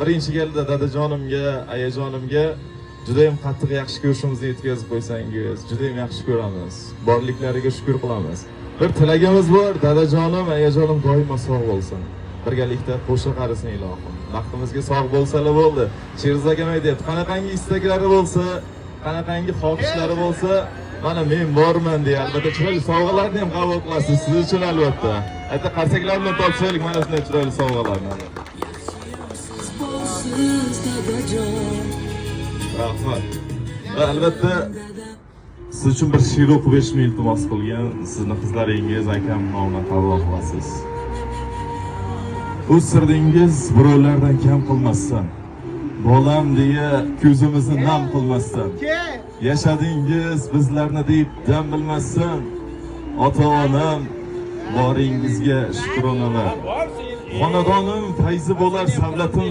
Birinchi galda dadajonimga, ayajonimga juda ham qattiq yaxshi ko'rishimizni yetkazib qo'ysangiz, juda ham yaxshi ko'ramiz. Borliklariga shukr qilamiz. Bir tilagimiz bor, dadajonim, ayajonim doimo sog' bo'lsin. Birgalikda qo'shiq qarisin ilohim. Vaqtimizga sog' bo'lsalar bo'ldi. Sherzod akam aytayapti, qanaqangi istaklari bo'lsa, qanaqangi xohishlari bo'lsa, mana men borman deya albatta chiroyli sovg'alarni ham qabul qilasiz siz uchun albatta. Ayta qarsaklar bilan topshiraylik mana shunday chiroyli sovg'alarni. Rahmat. Va albatta siz uchun bir she'r o'qib berishni iltimos qilgan sizni qizlaringiz akam nomidan qabul qilasiz. O'z sirdingiz birovlardan kam qilmasdan, bolam deya ko'zimizni nam qilmasdan, yashadingiz bizlarni deb dam bilmasdan, ota-onam boringizga shukronalar. Xonadonim fayzi bo'lar savlatim